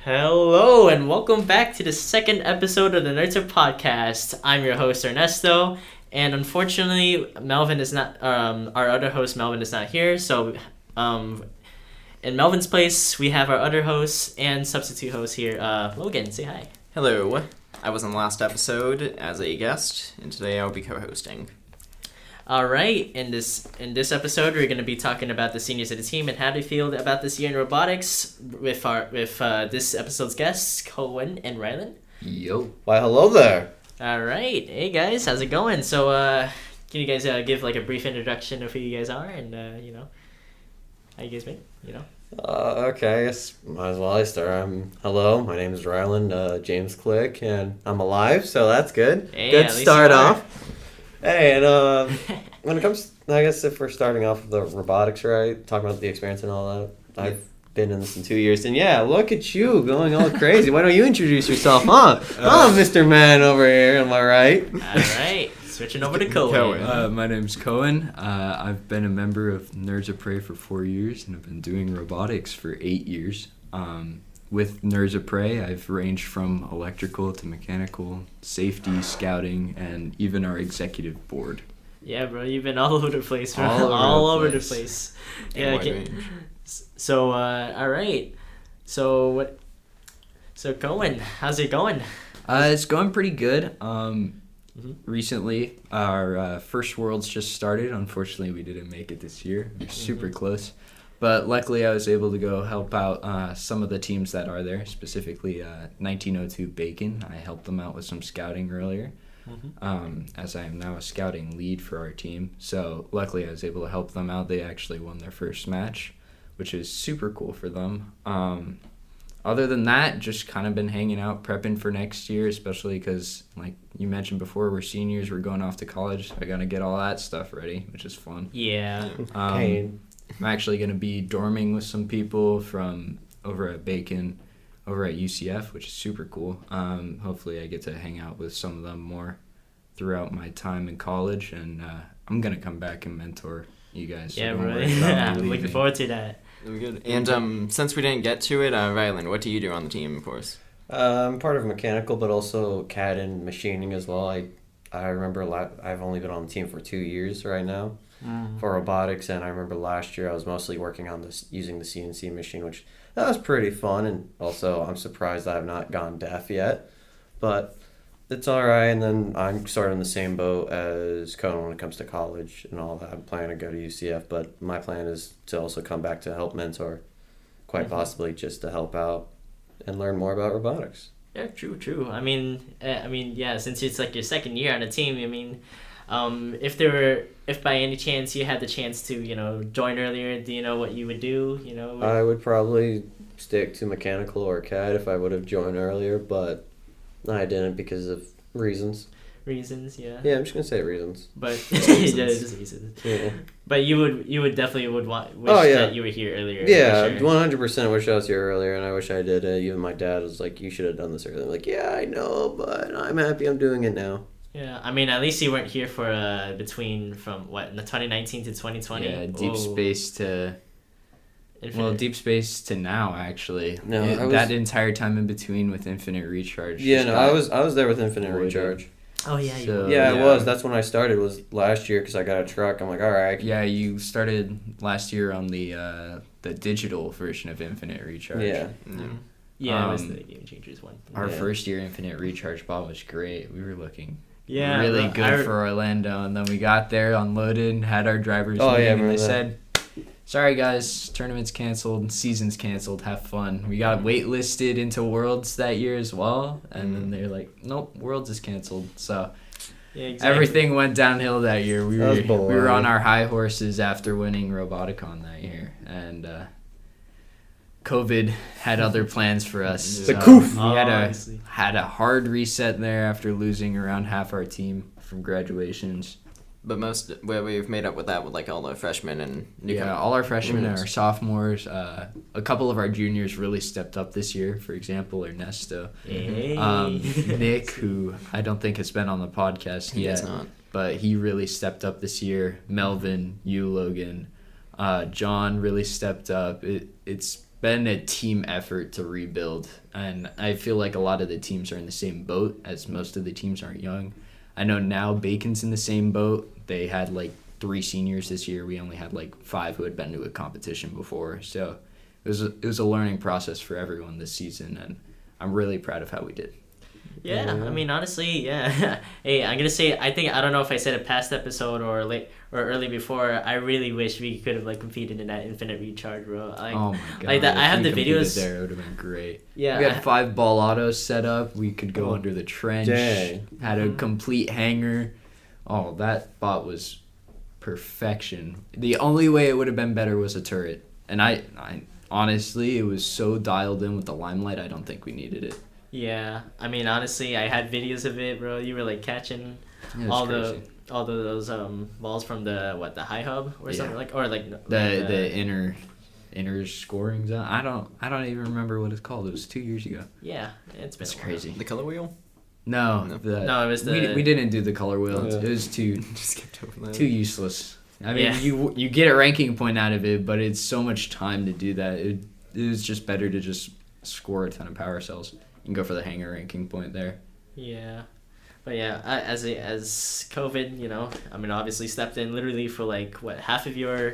Hello and welcome back to the second episode of the Nerds Podcast. I'm your host Ernesto, and unfortunately, Melvin is not. Our other host Melvin is not here. So, in Melvin's place, we have our other host and substitute host here, Logan. Say hi. Hello. I was on the last episode as a guest, and today I'll be co-hosting. All right. In this episode, we're going to be talking about the seniors of the team and how they feel about this year in robotics with this episode's guests, Cohen and Rylan. Yo. Why, hello there. All right. Hey, guys. How's it going? So, can you guys give like a brief introduction of who you guys are and, how you guys been, Okay, I guess might as well I start. Hello, my name is Ryland, James Click, and I'm alive, so that's good. Hey, good at least start you are. off. Hey, and when it comes, I guess if we're starting off with the robotics, right, talking about the experience and all that, I've been in this in 2 years, and yeah, look at you going all crazy. Why don't you introduce yourself, huh? Mr. Man over here, am I right? All right. Switching over to Cohen. My name's Cohen. I've been a member of Nerds of Prey for 4 years, and I've been doing robotics for 8 years. With Nerds of Prey, I've ranged from electrical to mechanical, safety, scouting, and even our executive board. Yeah, bro, you've been all over the place, bro. All over over the the place. Yeah, Okay. So, all right. So what? So Cohen, how's it going? It's going pretty good. Recently, our first Worlds just started. Unfortunately, we didn't make it this year. We're super close. But luckily, I was able to go help out some of the teams that are there, specifically 1902 Bacon. I helped them out with some scouting earlier, as I am now a scouting lead for our team. So luckily, I was able to help them out. They actually won their first match, which is super cool for them. Other than that, just kind of been hanging out, prepping for next year, especially because, like you mentioned before, we're seniors, we're going off to college. I got to get all that stuff ready, which is fun. Yeah. I'm actually going to be dorming with some people from over at Bacon, over at UCF, which is super cool. Hopefully I get to hang out with some of them more throughout my time in college, and I'm going to come back and mentor you guys. Yeah, don't bro. worry about me I'm looking leaving. forward to that. Very good. And since we didn't get to it, Ryland, what do you do on the team, of course? I'm part of mechanical, but also CAD and machining as well. I remember I've only been on the team for 2 years right now for robotics, and I remember last year I was mostly working on this using the CNC machine, which that was pretty fun. And also I'm surprised I have not gone deaf yet, but it's all right. And then I'm sort of in the same boat as Cohen when it comes to college and all that. I'm planning to go to UCF, but my plan is to also come back to help mentor, quite possibly just to help out and learn more about robotics. Yeah, true. I mean, yeah. Since it's like your second year on the team, I mean, if by any chance you had the chance to, join earlier, do you know what you would do? I would probably stick to mechanical or CAD if I would have joined earlier, but I didn't because of reasons. Reasons, yeah. Yeah, I'm just gonna say reasons. But yeah, just reasons. Yeah. But you would definitely wish that you were here earlier. Yeah, for sure. 100% wish I was here earlier, and I wish I did. Even my dad was like, "You should have done this earlier." I'm like, "Yeah, I know, but I'm happy I'm doing it now." Yeah, I mean, at least you weren't here for from what, 2019 to 2020. Yeah, deep space to... Infinite. Well, deep space to now, actually. No, that entire time in between with Infinite Recharge. Yeah, just no, got I was there with Infinite avoided. Recharge. Oh yeah, you So- were. Yeah, yeah. I was. That's when I started. Was last year because I got a truck. I'm like, all right. Yeah, you started last year on the digital version of Infinite Recharge. Yeah. Yeah, it was Um, the Game Changers one. Our Yeah. first year Infinite Recharge bot was great. We were looking Yeah, really but good for Orlando, and then we got there, unloaded, had our drivers Oh, yeah, meeting, and remember they that. said, "Sorry guys, tournament's canceled, season's canceled. Have fun." We got waitlisted into Worlds that year as well, and then they're like, "Nope, Worlds is canceled." So Yeah, exactly. everything went downhill that year. We That was were on baloney. our high horses after winning Roboticon that year, and COVID had other plans for us. The So coof. we Honestly. had a hard reset there after losing around half our team from graduations. But we've made up with that with like all the freshmen and Yeah, all our freshmen and our sophomores. A couple of our juniors really stepped up this year. For example, Ernesto. Hey. Nick, who I don't think has been on the podcast He yet, does not. but he really stepped up this year. Melvin, you, Logan, John really stepped up. It's been a team effort to rebuild, and I feel like a lot of the teams are in the same boat, as most of the teams aren't young. I know now Bacon's in the same boat. They had like 3 seniors this year. We only had like 5 who had been to a competition before, so it was a learning process for everyone this season, and I'm really proud of how we did. Yeah, I mean, honestly, yeah. Hey, I'm gonna say, I don't know if I said it past episode or late or early before. I really wish we could have like competed in that infinite recharge, bro. Like, oh my god! Like that, I have the competed videos. there. It would have been great. Yeah, we had 5 ball autos set up. We could go under the trench. Dang. Had a complete hanger. Oh, that bot was perfection. The only way it would have been better was a turret, and I honestly, it was so dialed in with the limelight. I don't think we needed it. Yeah, I mean, honestly, I had videos of it, bro. You were like catching all those balls from the high hub or something the inner scoring zone. I don't even remember what it's called. It was 2 years ago. Yeah, it's crazy. The color wheel? No, it was the. We didn't do the color wheel. Yeah. It was too Skipped over that. too useless. I mean, you get a ranking point out of it, but it's so much time to do that. It was just better to just score a ton of power cells. You can go for the hanger ranking point there. Yeah, but yeah, as COVID, I mean, obviously stepped in literally for like half of your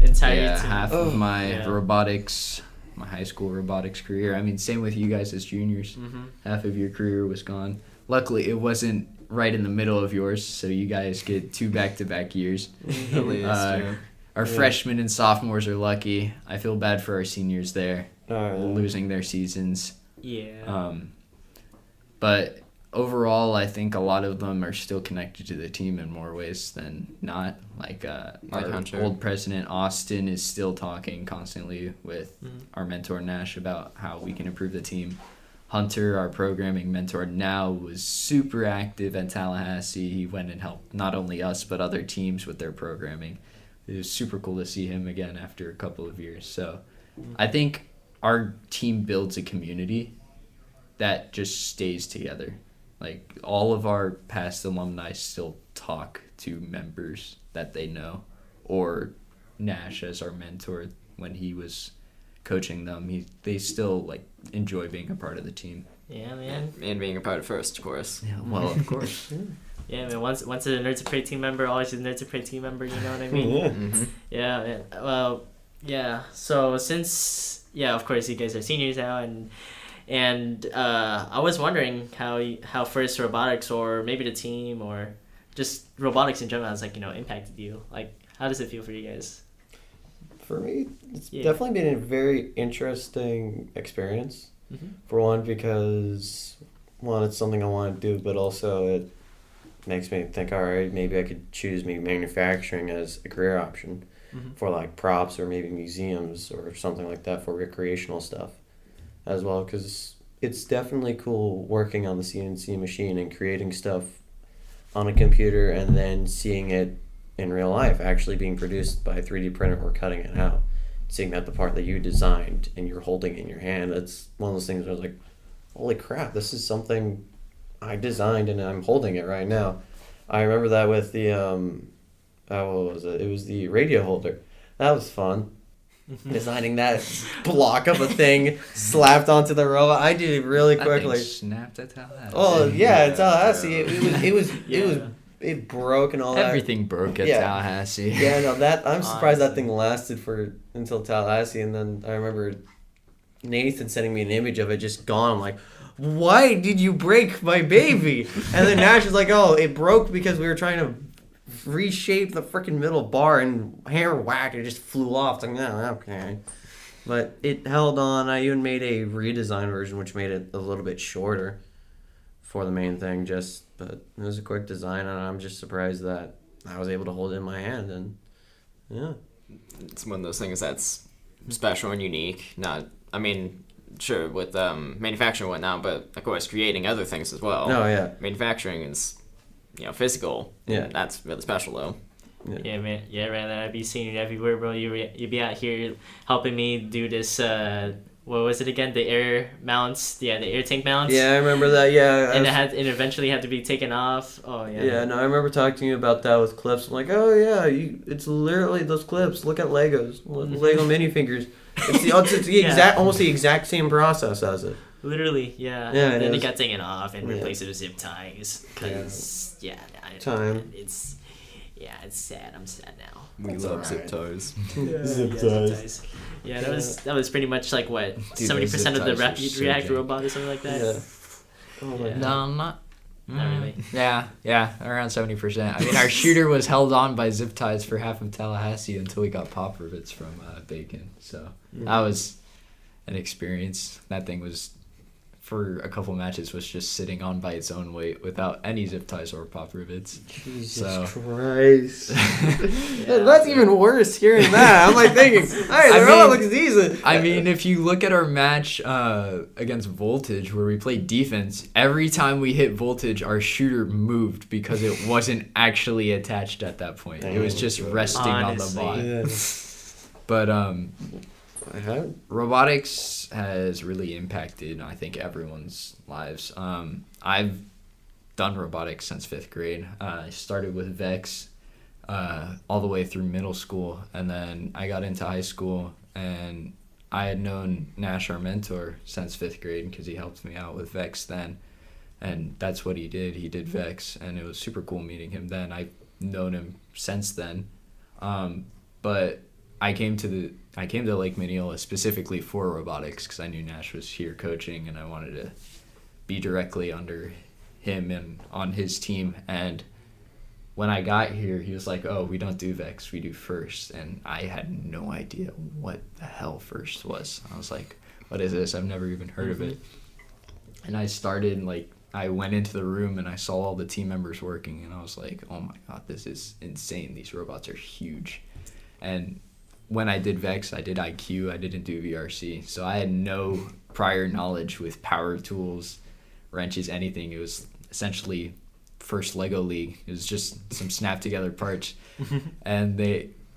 entire team. Half of my robotics, my high school robotics career. I mean, same with you guys as juniors. Mm-hmm. Half of your career was gone. Luckily, it wasn't right in the middle of yours, so you guys get 2 back-to-back years. At least, Our freshmen and sophomores are lucky. I feel bad for our seniors there, losing their seasons. Yeah. But overall, I think a lot of them are still connected to the team in more ways than not. Like our old president, Austin, is still talking constantly with our mentor, Nash, about how we can improve the team. Hunter, our programming mentor now, was super active at Tallahassee. He went and helped not only us, but other teams with their programming. It was super cool to see him again after a couple of years. So I think our team builds a community that just stays together. Like, all of our past alumni still talk to members that they know, or Nash as our mentor when he was coaching them. They still like enjoy being a part of the team. Yeah, man. And being a part of FIRST, of course. Yeah, well, of course. Yeah, man. Once a Nerds of Prey team member, always a Nerds of Prey team member. You know what I mean? Yeah. Man. Well, yeah. So since of course you guys are seniors now, and I was wondering how FIRST Robotics, or maybe the team, or just robotics in general, has impacted you. Like, how does it feel for you guys? For me, it's definitely been a very interesting experience. Mm-hmm. For one, because it's something I want to do, but also it makes me think, all right, maybe I could choose manufacturing as a career option for like props or maybe museums or something like that for recreational stuff as well, because it's definitely cool working on the CNC machine and creating stuff on a computer and then seeing it in real life actually being produced by a 3D printer or cutting it out, seeing that the part that you designed and you're holding in your hand. That's one of those things where I was like, holy crap, this is something I designed and I'm holding it right now. I remember that with the what was it? It was the radio holder. That was fun. Designing that block of a thing slapped onto the robot. I did it really quickly. That thing snapped at Tallahassee. Oh yeah, at Tallahassee. It broke and all that. Everything broke at Tallahassee. Yeah, no, that I'm surprised that thing lasted until Tallahassee, and then I remember Nathan sending me an image of it just gone. I'm like, why did you break my baby? And then Nash was like, oh, it broke because we were trying to reshape the freaking middle bar, and hair whack, it just flew off. It's like, no, okay. But it held on. I even made a redesigned version, which made it a little bit shorter for the main thing, but it was a quick design, and I'm just surprised that I was able to hold it in my hand, and yeah. It's one of those things that's special and unique. Sure, with manufacturing and whatnot, but of course creating other things as well. Oh, yeah. Manufacturing is, physical. Yeah. That's really special, though. Yeah, man. Yeah, man. I'd be seeing you everywhere, bro. You'd be out here helping me do this. What was it again? The air mounts. Yeah, the air tank mounts. Yeah, I remember that. Yeah, It eventually had to be taken off. Oh yeah. Yeah, no, I remember talking to you about that with clips. I'm like, oh yeah, it's literally those clips. Look at Legos, Lego minifigures. It's the almost the exact same process as it. Literally, yeah. Yeah, and then it it is. got taken off and replaced it with zip ties. Because, Time. It's sad. I'm sad now. We love zip ties. Zip ties. Yeah, that was pretty much like what, Dude, 70% of the those zip ties are so React jank. robot or something like that. Yeah. Oh my Yeah. God. No, not really. Yeah, around 70%. I mean, our shooter was held on by zip ties for half of Tallahassee until we got pop rivets from Bacon. So that was an experience. That thing was, for a couple matches, was just sitting on by its own weight without any zip ties or pop rivets. Jesus So- Christ. That's even worse hearing that. I'm like thinking, alright, the robot looks decent. I mean, if you look at our match against Voltage, where we played defense, every time we hit Voltage, our shooter moved because it wasn't actually attached at that point. It was just resting Honestly. on the bot. Yeah. But I have. robotics has really impacted, I think, everyone's lives. I've done robotics since 5th grade. I started with Vex all the way through middle school, and then I got into high school, and I had known Nash, our mentor, since 5th grade because he helped me out with Vex then, and that's what he did. He did Vex, and it was super cool meeting him then. I've known him since then, but I came to Lake Minneola specifically for robotics because I knew Nash was here coaching, and I wanted to be directly under him and on his team. And when I got here, he was like, "Oh, we don't do Vex, we do FIRST," and I had no idea what the hell FIRST was. I was like, "What is this? I've never even heard of it." And I went into the room and I saw all the team members working, and I was like, "Oh my god, this is insane! These robots are huge." And when I did Vex, I did IQ, I didn't do VRC. So I had no prior knowledge with power tools, wrenches, anything. It was essentially first Lego League. It was just some snap together parts. And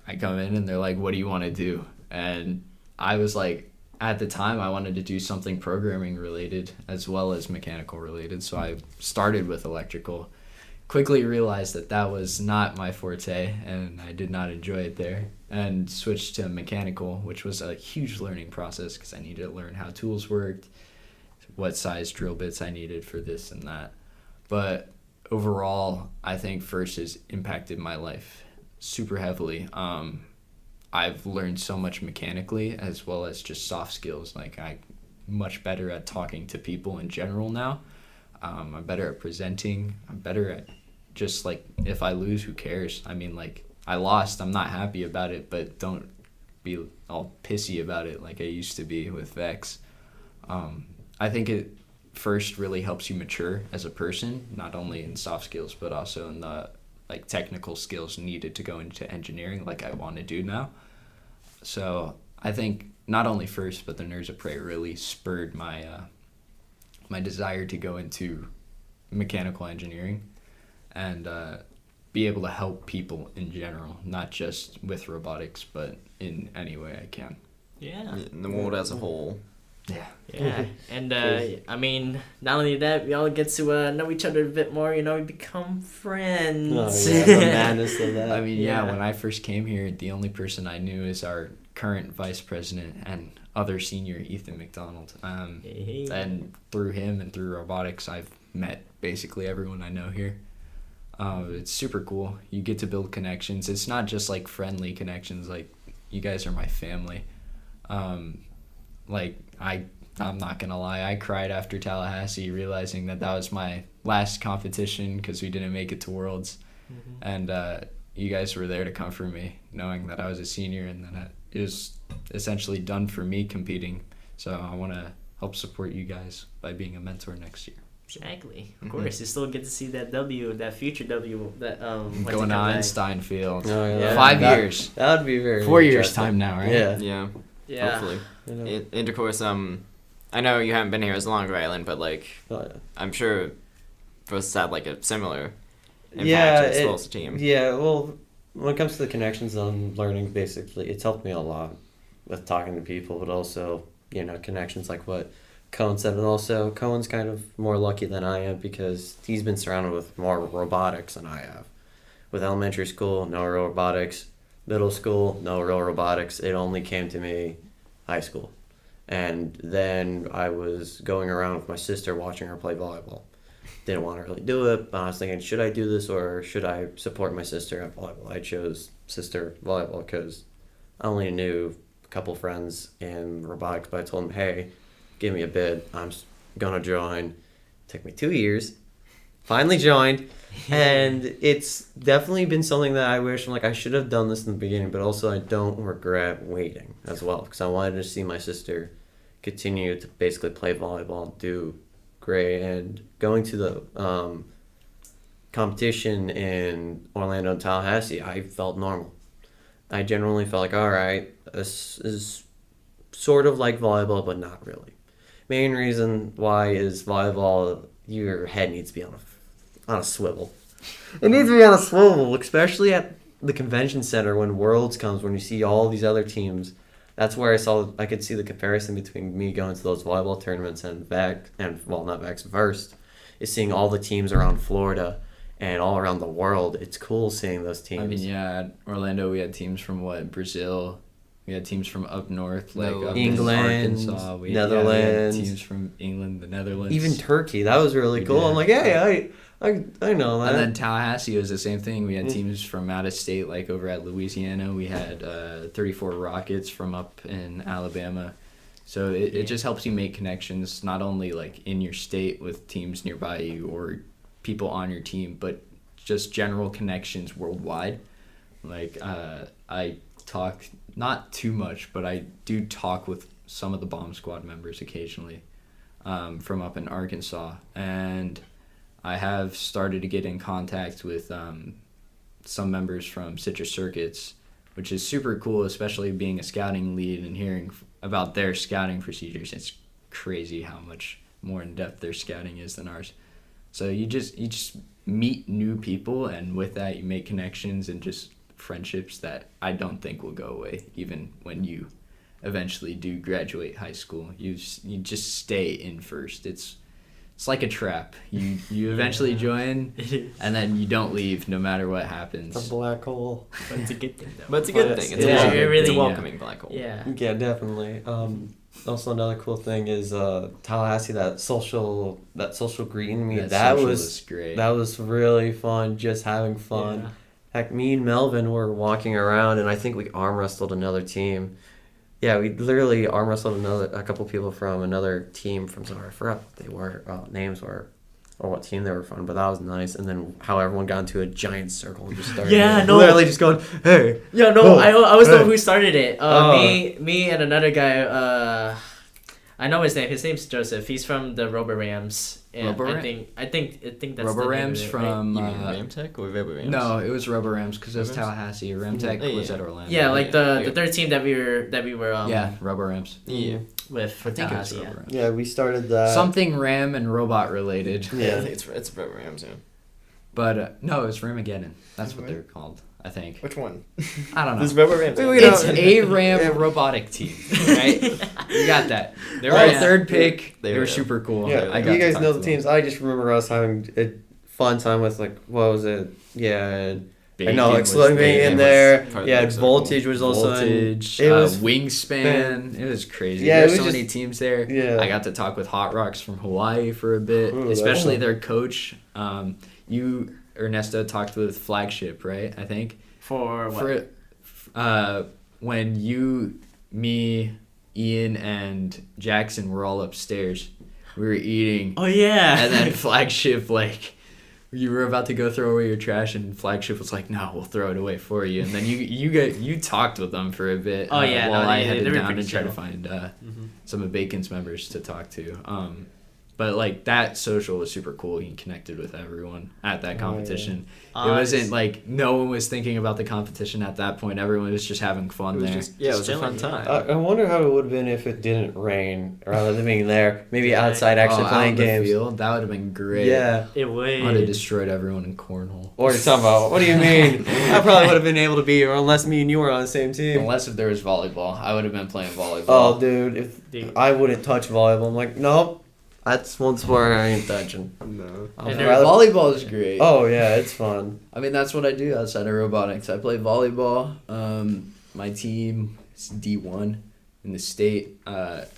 I come in and they're like, "What do you want to do?" And I was like, at the time I wanted to do something programming related as well as mechanical related. So I started with electrical. Quickly realized that was not my forte, and I did not enjoy it there, and switched to mechanical, which was a huge learning process because I needed to learn how tools worked, what size drill bits I needed for this and that. But overall, I think FIRST has impacted my life super heavily. I've learned so much mechanically as well as just soft skills. Like, I'm much better at talking to people in general now. I'm better at presenting. I'm better at just, like, if I lose, who cares? I mean, like, I lost. I'm not happy about it, but don't be all pissy about it like I used to be with Vex. I think it FIRST really helps you mature as a person, not only in soft skills, but also in the, like, technical skills needed to go into engineering like I want to do now. So I think not only FIRST, but the Nerds of Prey really spurred my my desire to go into mechanical engineering and be able to help people in general, not just with robotics, but in any way I can. Yeah. In the world as a whole. Yeah. And I mean, not only that, we all get to know each other a bit more. We become friends. Oh, yeah, the madness of that. I mean, yeah, when I first came here, the only person I knew is our current vice president and other senior, Ethan McDonald. And through him and through robotics, I've met basically everyone I know here. It's super cool. You get to build connections. It's not just like friendly connections. Like, you guys are my family. I'm not gonna lie, I cried after Tallahassee realizing that was my last competition because we didn't make it to Worlds. And you guys were there to comfort me, knowing that I was a senior and that it was essentially done for me competing. So I want to help support you guys by being a mentor next year. Exactly. Of course, you still get to see that W, that future W, that going to Einstein Field. Oh, yeah. 5 years. That would be very 4 years interesting. time now, right? Yeah. Yeah. Hopefully. I know. Intercourse, I know you haven't been here as long, Rylan, but, like, Oh, yeah. I'm sure FIRST had, like, a similar impact as well as a team. Yeah, well, when it comes to the connections and learning, basically, it's helped me a lot with talking to people, but also, connections like what Cohen said. And also, Cohen's kind of more lucky than I am because he's been surrounded with more robotics than I have. With elementary school, no real robotics. Middle school, no real robotics. It only came to me high school. And then I was going around with my sister watching her play volleyball. Didn't want to really do it, but I was thinking, should I do this or should I support my sister at volleyball? I chose sister volleyball because I only knew a couple friends in robotics, but I told them, hey, give me a bid. I'm going to join. It took me 2 years. Finally joined. And it's definitely been something that I wish, I should have done this in the beginning, but also I don't regret waiting as well because I wanted to see my sister continue to basically play volleyball, do great, and going to the competition in Orlando and Tallahassee, I felt normal. I generally felt like, all right, this is sort of like volleyball, but not really. Main reason why is volleyball, your head needs to be on a swivel. It needs to be on a swivel, especially at the convention center when Worlds comes, when you see all these other teams. That's where I could see the comparison between me going to those volleyball tournaments and not VEX, FIRST, is seeing all the teams around Florida and all around the world. It's cool seeing those teams. I mean, yeah, at Orlando we had teams from Brazil. We had teams from up north, like up England, in Arkansas. Netherlands. We had teams from England, the Netherlands. Even Turkey. That was really cool. I'm like, hey, I know that. And then Tallahassee was the same thing. We had teams from out of state, like over at Louisiana. We had 34 Rockets from up in Alabama. So it just helps you make connections, not only like in your state with teams nearby you or people on your team, but just general connections worldwide. Like I talk, not too much, but I do talk with some of the bomb squad members occasionally from up in Arkansas. And I have started to get in contact with some members from Citrus Circuits, which is super cool, especially being a scouting lead and hearing about their scouting procedures. It's crazy how much more in-depth their scouting is than ours. So you just meet new people, and with that you make connections and just friendships that I don't think will go away even when you eventually do graduate high school. You just stay in FIRST. It's like a trap. You eventually join, and then you don't leave no matter what happens. A black hole. But it's a good thing, though. But it's a good thing. It's, it's a welcoming black hole. Yeah. Yeah, definitely. Also, another cool thing is Tallahassee. That social greeting me. That was great. That was really fun. Just having fun. Yeah. Heck, me and Melvin were walking around, and I think we arm wrestled another team. Yeah, we literally arm wrestled a couple people from another team from somewhere. I forgot what they were, names were, or what team they were from, but that was nice. And then how everyone got into a giant circle and just started. Literally just going, hey. Yeah, no, oh, I was hey. the one who started it. Me and another guy. I know his name. His name's Joseph. He's from the Robo Rams. And I think that's Robo Rams right? from You mean Ramtech or Robo Rams? No, it was Robo Rams because it was Tallahassee. Ramtech was at Orlando. Yeah, like the third team that we were Robo Rams. Yeah. with for I think it was Tallahassee. Robo Rams. Yeah, we started that. Something Ram and robot related. Yeah, I think it's Robo Rams, yeah. But no, it's Ramageddon. That's what they're called, I think. Which one? I don't know. There's Robo Rams. It's a Ram robotic team, right? You got that. They were our third pick. They were super cool. Yeah, I got you to guys talk know to the them. teams. I just remember us having a fun time with, like, what was it? Yeah, I know, like, was Slugging big. in there. part of the Yeah, mix, so Voltage cool. was also Voltage, in. It was Wingspan. It was crazy. Yeah, There's it so was many teams there. Yeah. I got to talk with Hot Rocks from Hawaii for a bit, Ooh, especially that's- their coach. You, Ernesto, talked with Flagship, right? I think. For what? When you, me, Ian, and Jackson were all upstairs, we were eating. Oh yeah. And then Flagship, like, you were about to go throw away your trash, and Flagship was like, "No, we'll throw it away for you." And then you talked with them for a bit. Oh, yeah, while no, I they headed were down pretty and tried to chill. find some of Bacon's members to talk to. But like that social was super cool. He connected with everyone at that competition. It wasn't like no one was thinking about the competition at that point. Everyone was just having fun there. It was a fun time. I wonder how it would have been if it didn't rain, rather than being there. Maybe outside actually out playing in the games. field, that would have been great. Yeah. It I would have would. destroyed everyone in cornhole. Or talking about, what do you mean? I probably would have been able to be, or unless me and you were on the same team. Unless if there was volleyball, I would have been playing volleyball. Oh, dude, if Dude. I wouldn't touch volleyball, I'm like, nope, that's one sport I ain't touching. No. And Volleyball is great. Oh yeah, it's fun. I mean, that's what I do outside of robotics. I play volleyball. My team is D1. in the state.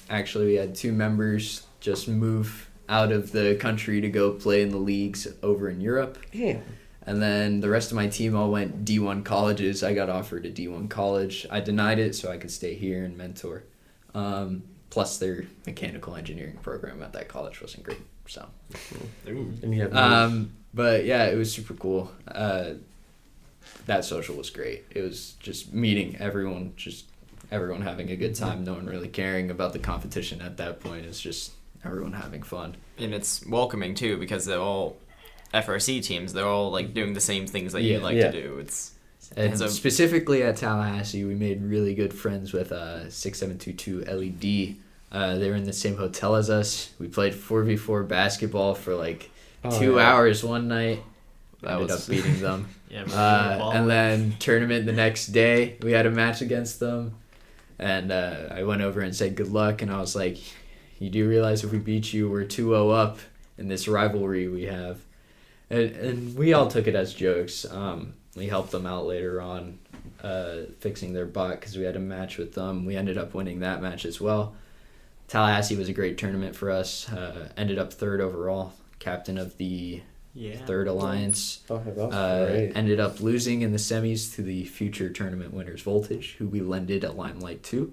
Actually, we had 2 members just move out of the country to go play in the leagues over in Europe. Yeah. And then the rest of my team all went D1 colleges. I got offered a D1 college. I denied it so I could stay here and mentor. Plus, their mechanical engineering program at that college wasn't great. So, And you have but yeah, it was super cool. That social was great. It was just meeting everyone, just everyone having a good time. No one really caring about the competition at that point. It's just everyone having fun. And it's welcoming too, because they're all FRC teams. They're all like doing the same things that you like to do. And specifically at Tallahassee, we made really good friends with 6722 LED. They were in the same hotel as us. We played 4v4 basketball for like 2 hours one night. Ended up beating them. And then tournament the next day, we had a match against them. And I went over and said good luck. And I was like, you do realize if we beat you, we're 2-0 up in this rivalry we have. And we all took it as jokes. We helped them out later on fixing their bot because we had a match with them. We ended up winning that match as well. Tallahassee was a great tournament for us. Ended up 3rd overall, captain of the 3rd Alliance. Ended up losing in the semis to the future tournament winners Voltage, who we lended a Limelight to,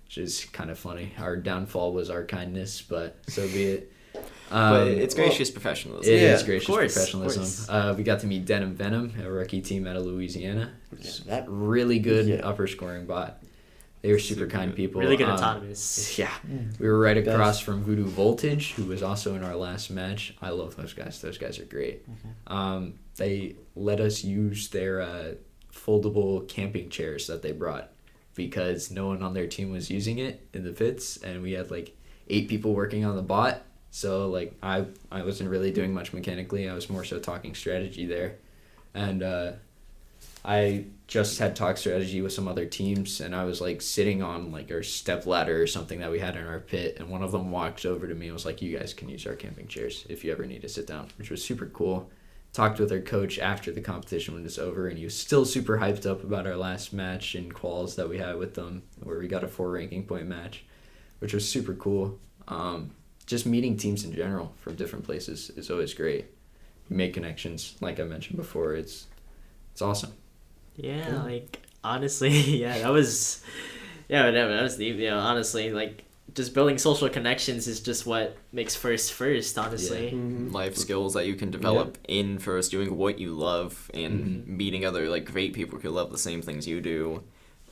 which is kind of funny. Our downfall was our kindness, but so be it. But it's gracious professionalism. It is gracious professionalism. We got to meet Denim Venom, a rookie team out of Louisiana. That really good upper scoring bot. They were super kind people. Really good autonomous. Yeah. We were right across from Voodoo Voltage, who was also in our last match. I love those guys. Those guys are great. They let us use their foldable camping chairs that they brought because no one on their team was using it in the pits, and we had like 8 people working on the bot. So like I wasn't really doing much mechanically. I was more so talking strategy there. And I just had talk strategy with some other teams, and I was like sitting on like our step ladder or something that we had in our pit, and one of them walked over to me and was like, you guys can use our camping chairs if you ever need to sit down, which was super cool. Talked with our coach after the competition when it was over, and he was still super hyped up about our last match in quals that we had with them, where we got a 4 ranking point match, which was super cool. Just meeting teams in general from different places is always great. You make connections, like I mentioned before. It's awesome. Yeah, like honestly, that was deep. You know, honestly, like just building social connections is just what makes FIRST, honestly. Life skills that you can develop in FIRST, doing what you love, and meeting other like great people who love the same things you do.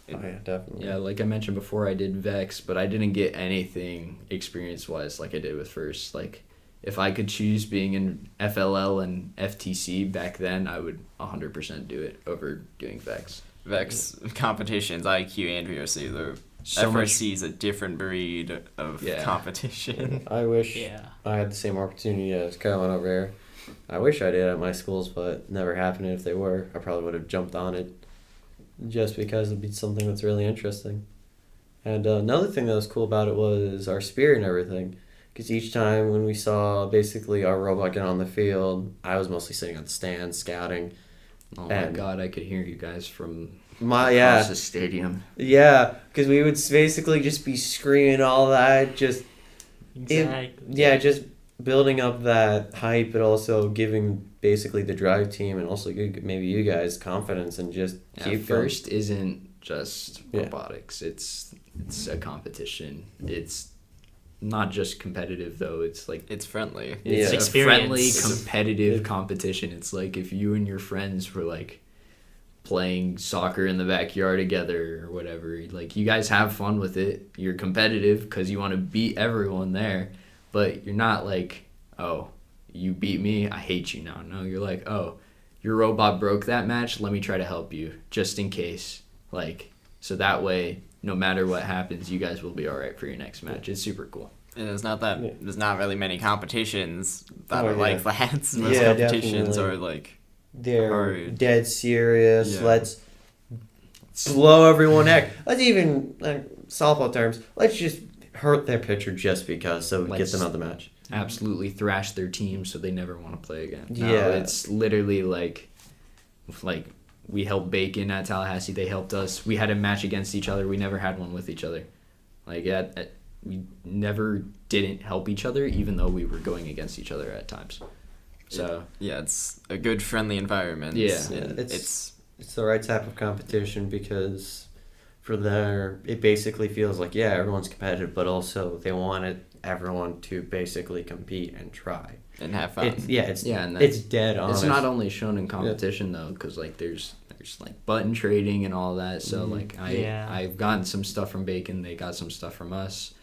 Definitely. Yeah, like I mentioned before, I did Vex, but I didn't get anything experience-wise like I did with FIRST. Like, if I could choose being in FLL and FTC back then, I would 100% do it over doing Vex. Vex competitions, IQ and VRC, FRC is a different breed of competition. I wish I had the same opportunity as Kylan over here. I wish I did at my schools, but never happened. If they were, I probably would have jumped on it. Just because it'd be something that's really interesting. And another thing that was cool about it was our spirit and everything. Because each time when we saw basically our robot get on the field, I was mostly sitting on the stand scouting. Oh my God, I could hear you guys from across the stadium. Yeah, because we would basically just be screaming all that. Just building up that hype, but also giving basically the drive team and also maybe you guys confidence and just keep FIRST going. Isn't just robotics. It's a competition. It's not just competitive though. It's like it's friendly. It's a friendly, competitive competition. It's like if you and your friends were like playing soccer in the backyard together or whatever. Like you guys have fun with it. You're competitive because you want to beat everyone there. But you're not like, oh, you beat me, I hate you now. No, you're like, oh, your robot broke that match, let me try to help you, just in case. Like, so that way, no matter what happens, you guys will be all right for your next match. It's super cool. And it's not that there's not really many competitions that are like that. Most competitions are like... They're dead serious. Let's blow everyone heck. Let's even, softball terms, let's just hurt their pitcher just because, so we get them out of the match. Absolutely thrash their team so they never want to play again. No, it's literally like we helped Bacon at Tallahassee. They helped us. We had a match against each other. We never had one with each other. Like we never didn't help each other, even though we were going against each other at times. So yeah, it's a good friendly environment. Yeah. It's the right type of competition because it basically feels like, yeah, everyone's competitive, but also they wanted everyone to basically compete and try and have fun. It's dead honest. It's not only shown in competition though, because like there's like button trading and all that. So like I've gotten some stuff from Bacon. They got some stuff from us.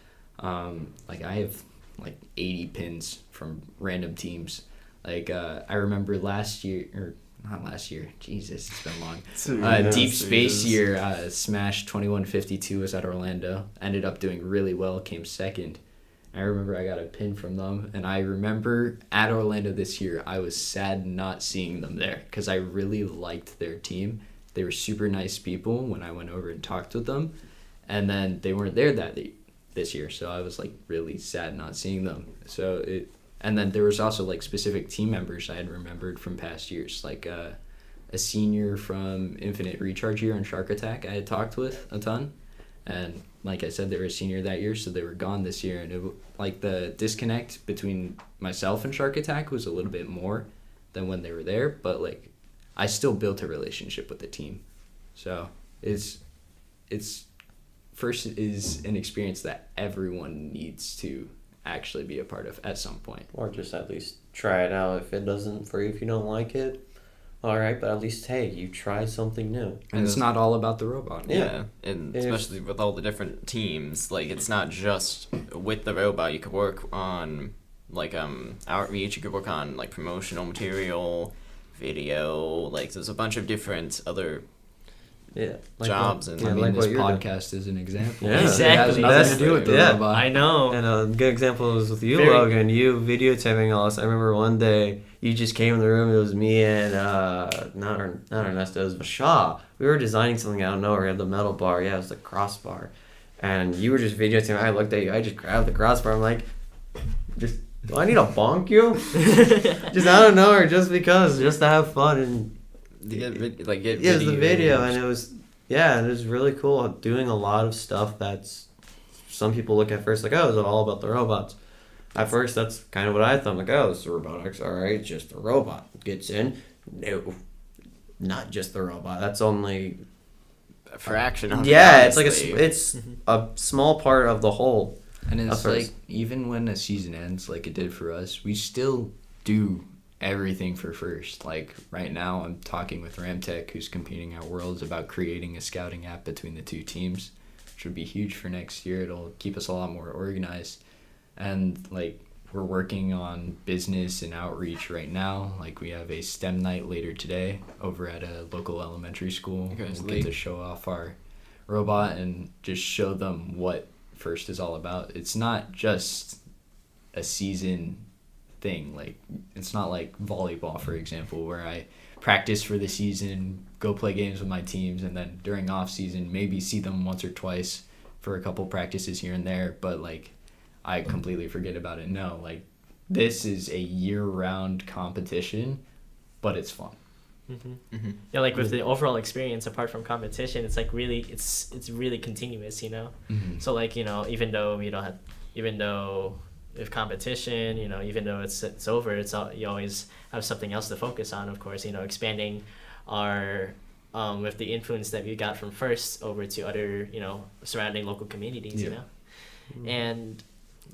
Like I have like 80 pins from random teams. Like I remember last year, or not last year. Jesus, it's been long. Deep Space year, Smash 2152 was at Orlando. Ended up doing really well. Came second. I remember I got a pin from them, and I remember at Orlando this year, I was sad not seeing them there because I really liked their team. They were super nice people when I went over and talked with them, and then they weren't there this year, so I was like really sad not seeing them. And then there was also like specific team members I had remembered from past years, like a senior from Infinite Recharge year on Shark Attack I had talked with a ton. And like I said, they were a senior that year, so they were gone this year. And like the disconnect between myself and Shark Attack was a little bit more than when they were there. But like, I still built a relationship with the team. So it's FIRST is an experience that everyone needs to actually be a part of at some point. Or just at least try it out. If it doesn't, if you don't like it, all right, but at least, hey, you try something new. And it's not all about the robot. Yeah, and especially with all the different teams, like, it's not just with the robot. You could work on, like, outreach. You could work on, like, promotional material, video. Like, there's a bunch of different other jobs. I mean, this podcast is an example. Yeah. Exactly. It has nothing to do with the robot. I know. And a good example is with you, Logan. You videotaping all this. I remember one day you just came in the room. It was me and not Ernesto. It was Vashah. We were designing something out of nowhere. We had the metal bar. Yeah, it was the crossbar. And you were just videotaping. I looked at you. I just grabbed the crossbar. I'm like, do I need to bonk you? Just out of nowhere, just because, just to have fun and. It was the video, and it was really cool doing a lot of stuff that's some people look at first like, oh, is it all about the robots? At first, that's kind of what I thought. I'm like, oh, it's the robotics, all right, just the robot gets in. No, not just the robot. That's only a fraction of it. Yeah, it's like it's a small part of the whole. And it's like, even when a season ends, like it did for us, we still do everything for FIRST. Like right now I'm talking with Ramtech, who's competing at Worlds, about creating a scouting app between the two teams, which would be huge for next year. It'll keep us a lot more organized. And like we're working on business and outreach right now. Like we have a STEM night later today over at a local elementary school. We'll get to show off our robot and just show them what FIRST is all about. It's not just a season thing. Like it's not like volleyball, for example, where I practice for the season, go play games with my teams, and then during off season maybe see them once or twice for a couple practices here and there, but like I completely forget about it. No, like this is a year-round competition, but it's fun. Yeah, like with the overall experience apart from competition, it's like really it's really continuous, you know. So like, you know, even though with competition, you know, even though it's over, you always have something else to focus on, of course, you know, expanding our with the influence that we got from FIRST over to other, you know, surrounding local communities, you know. And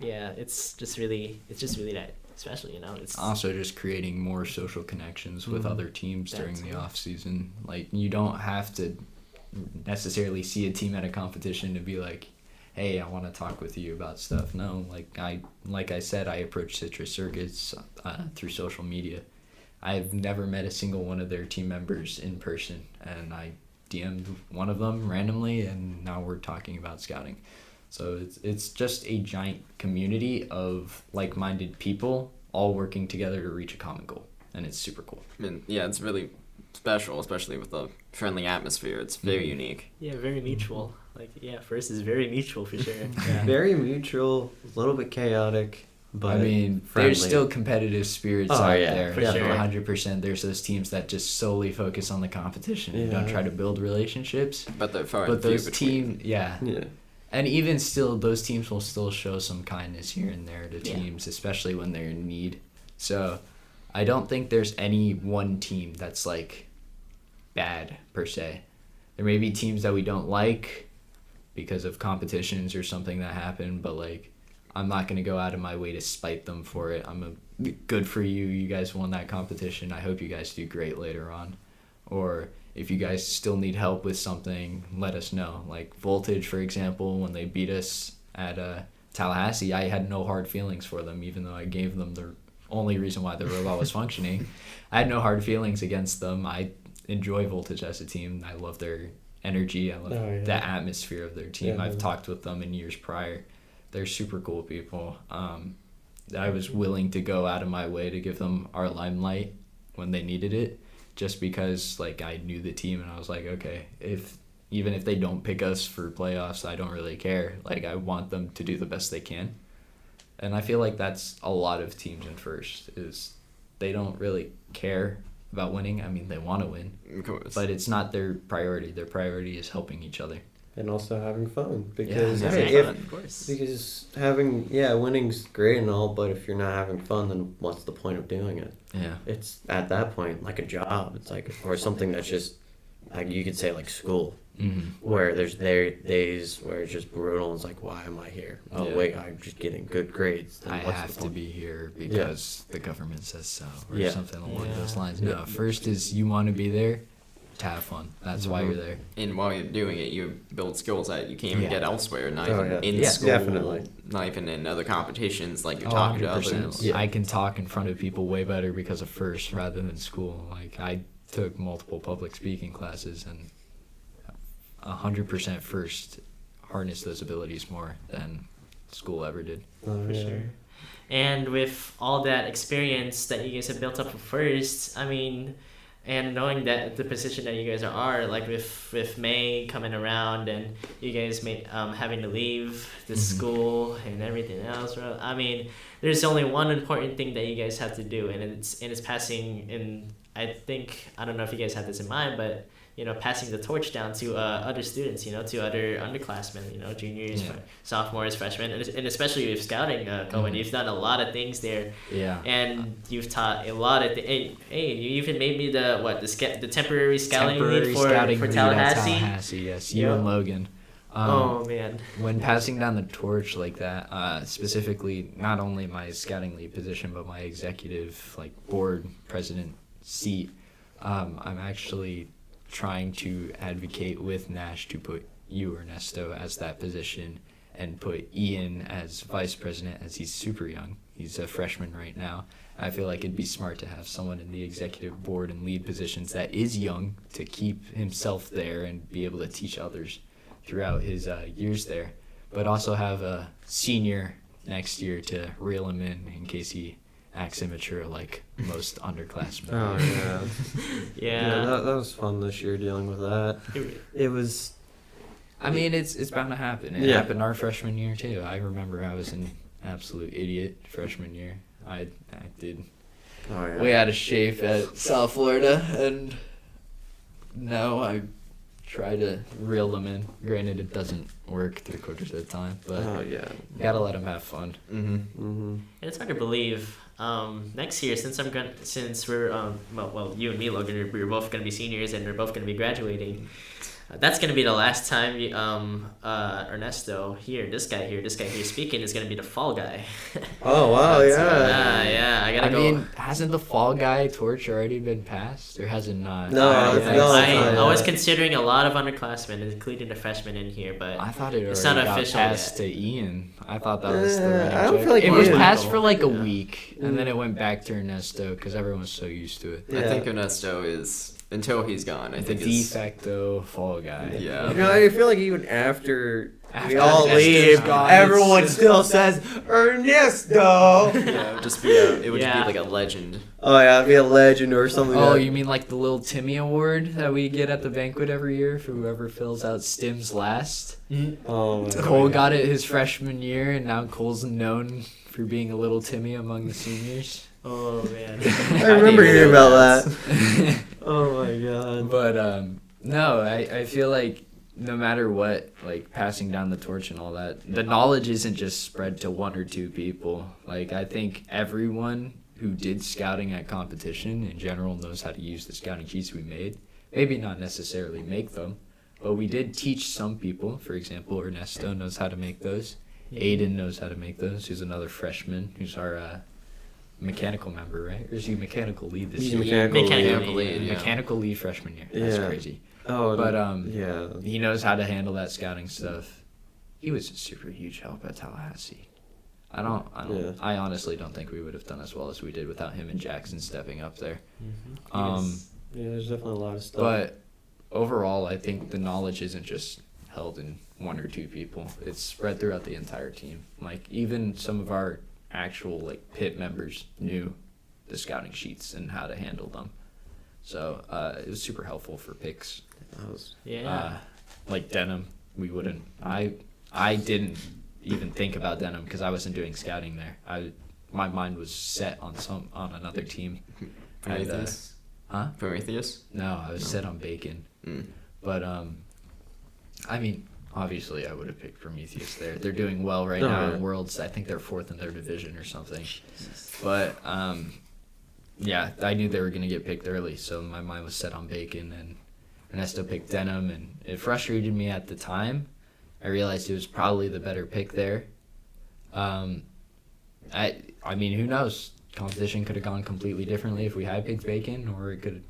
yeah, it's just really that special, you know. It's also just creating more social connections with other teams during the off season. Like you don't have to necessarily see a team at a competition to be like, hey, I want to talk with you about stuff. No, like I said, I approach Citrus Circuits through social media. I've never met a single one of their team members in person, and I DM'd one of them randomly, and now we're talking about scouting. So it's just a giant community of like-minded people all working together to reach a common goal, and it's super cool. I mean, yeah, it's really special, especially with the friendly atmosphere. It's very unique. Yeah, very mutual. Like, yeah, FIRST is very mutual for sure. Yeah. Very mutual, a little bit chaotic, but I mean, friendly. There's still competitive spirits out there. For sure. 100%. There's those teams that just solely focus on the competition and don't try to build relationships. But they're far But those teams, And even still, those teams will still show some kindness here and there to teams, especially when they're in need. So I don't think there's any one team that's like bad per se. There may be teams that we don't like because of competitions or something that happened, but like I'm not going to go out of my way to spite them for it. Good for you. You guys won that competition. I hope you guys do great later on. Or if you guys still need help with something, let us know. Like Voltage, for example, when they beat us at Tallahassee, I had no hard feelings for them, even though I gave them the only reason why the robot was functioning. I had no hard feelings against them. I enjoy Voltage as a team. I love their energy. I love the atmosphere of their team. Yeah, I've talked with them in years prior. They're super cool people. I was willing to go out of my way to give them our limelight when they needed it, just because like I knew the team and I was like, okay, even if they don't pick us for playoffs, I don't really care. Like I want them to do the best they can. And I feel like that's a lot of teams in FIRST is they don't really care about winning. I mean, they want to win, Of course. but it's not their priority. Their priority is helping each other. And also having fun, because of course. because winning's great and all, but if you're not having fun, then what's the point of doing it? Yeah. It's at that point like a job. It's like, or something that's just like you could say like school, where there's days where it's just brutal. And it's like, why am I here? Oh wait, I'm just getting good grades. Then I what's have the to point? be here because the government says so, or Yeah. something along those lines. No, first is you want to be there to have fun. That's why you're there. And while you're doing it, you build skills that you can't even get elsewhere. Not Oh, even yeah. in Yeah, school. definitely. Not even in other competitions like you're Oh, talking to 100%. others. Yeah. I can talk in front of people way better because of FIRST rather than school. Like I took multiple public speaking classes and 100% FIRST harnessed those abilities more than school ever did. Oh, For yeah. sure. And with all that experience that you guys have built up for FIRST, I mean, and knowing that the position that you guys are, like with May coming around and you guys having to leave the school and everything else, I mean, there's only one important thing that you guys have to do, and it's passing. And I don't know if you guys have this in mind, but passing the torch down to other students, to other underclassmen, juniors, sophomores, freshmen, and especially with scouting, Cohen, you've done a lot of things there. Yeah. And you've taught a lot of hey, you even made me the temporary scouting lead for Tallahassee. Yes, you and Logan. Oh man. When passing down the torch like that, specifically not only my scouting lead position but my executive board president seat, I'm actually trying to advocate with Nash to put you, Ernesto, as that position and put Ian as vice president, as he's super young. He's a freshman right now. I feel like it'd be smart to have someone in the executive board and lead positions that is young to keep himself there and be able to teach others throughout his years there, but also have a senior next year to reel him in case he acts immature like most underclassmen. Oh yeah. Yeah. That was fun this year dealing with that. It was. I mean, it's bound to happen. It happened our freshman year too. I remember I was an absolute idiot freshman year. I did way out of shape at South Florida, and now I try to reel them in. Granted, it doesn't work 3/4 of the time, but you gotta let them have fun. And it's hard to believe. Next year, since we're you and me, Logan, we're both gonna be seniors and we're both gonna be graduating. That's gonna be the last time Ernesto this guy here speaking is gonna be the fall guy. Oh wow, yeah. I gotta go. I mean, hasn't the fall guy torch already been passed, or has it not? No, I was considering a lot of underclassmen, including the freshmen in here, but I thought it it's already not got official passed yet. to Ian. I thought that was the running I don't joke. feel like it was Ian- passed for like a week, and then it went back to Ernesto because everyone was so used to it. I think Ernesto is, until he's gone, I The think de is facto fall guy. Yeah. I feel like even after we After all Ernesto's leave, gone, everyone it's still says Ernesto. it would just be like a legend. Oh yeah, it'd be a legend or something. Oh, like you mean like the little Timmy Award that we get at the banquet every year for whoever fills out stims last? Oh, my Cole God. got it his freshman year, and now Cole's known for being a little Timmy among the seniors. Oh man. I remember hearing about that. Oh my God. But no, I feel like no matter what, like passing down the torch and all that, the knowledge isn't just spread to one or two people. Like I think everyone who did scouting at competition in general knows how to use the scouting sheets we made. Maybe not necessarily make them, but we did teach some people. For example, Ernesto knows how to make those. Aiden knows how to make those. He's another freshman who's our mechanical member, right? Or is he mechanical lead this year? Mechanical lead, yeah. Mechanical lead freshman year. That's Yeah. crazy. Oh, But yeah. he knows how to handle that scouting stuff. He was a super huge help at Tallahassee. Yeah. I honestly don't think we would have done as well as we did without him and Jackson stepping up there. Yeah, there's definitely a lot of stuff. But overall, I think the knowledge isn't just held in one or two people. It's spread throughout the entire team. Like even some of our actual like pit members knew the scouting sheets and how to handle them. So it was super helpful for picks. Yeah. Like denim, we wouldn't. I didn't even think about denim because I wasn't doing scouting there. My mind was set on another team. Prometheus? Prometheus? No, I was set on bacon. But I mean, obviously I would have picked Prometheus there. They're doing well right now in Worlds. I think they're 4th in their division or something. But yeah, I knew they were going to get picked early, so my mind was set on bacon, and Ernesto picked denim, and it frustrated me at the time. I realized it was probably the better pick there. I mean, who knows? Competition could have gone completely differently if we had picked bacon, or it could.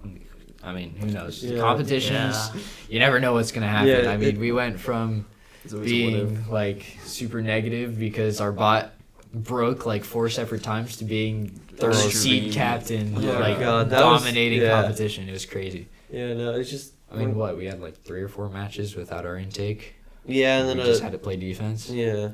I mean, who knows? Yeah. Competitions, you never know what's gonna happen. Yeah, I mean, we went from being like super negative because our bot broke like 4 separate times to being third seed captain, like dominating competition. It was crazy. Yeah, no, it's just. I mean, what we had like 3 or 4 matches without our intake. Yeah, and then we just had to play defense. Yeah.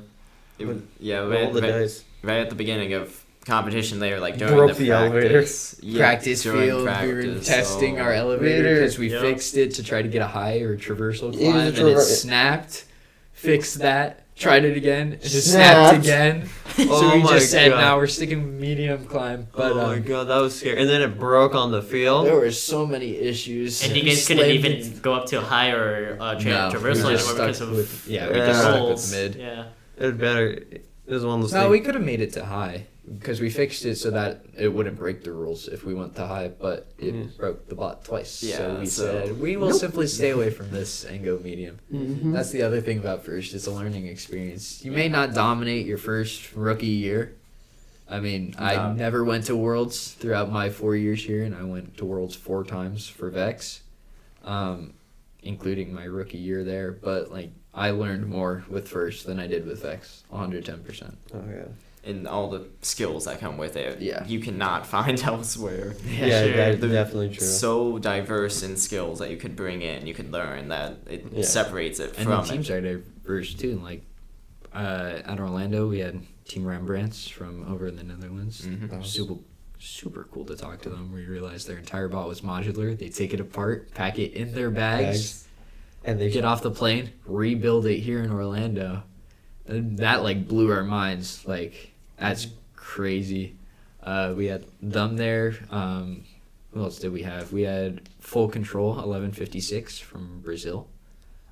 Right at the beginning of competition, they were like during Broke the elevators. Practice field, we were testing our elevator because we Yep. fixed it to try to get a high or traversal climb, and it snapped. Fixed that. Tried it again. It just snapped again. So we just said, now we're sticking with medium climb. But, oh my god, that was scary. And then it broke on the field. There were so many issues. And you guys couldn't even go up to a high or traversal anymore because of we just stuck with mid. Yeah. It better. It was one of those No, things. we could have made it to high because we fixed it so that it wouldn't break the rules if we went to high, but it broke the bot twice. Yeah, so we said, we will simply stay away from this and go medium. That's the other thing about FIRST. It's a learning experience. You may not dominate your first rookie year. I mean, I never went to Worlds throughout my 4 years here, and I went to Worlds 4 times for Vex, including my rookie year there. But, like, I learned more with FIRST than I did with Vex, 110%. Oh, yeah. And all the skills that come with it, Yeah. you cannot find elsewhere. Yeah, sure. that's They're definitely true. So diverse in skills that you could bring in, you could learn that it separates it And from the teams are diverse, too. Like, at Orlando, we had Team Rembrandts from over in the Netherlands. Mhm. Super cool to talk to them. We realized their entire bot was modular. They take it apart, pack it in their bags, and they get off the plane, rebuild it here in Orlando. And that like blew our minds. Like that's crazy. We had them there. Who else did we have? We had Full Control 1156 from Brazil.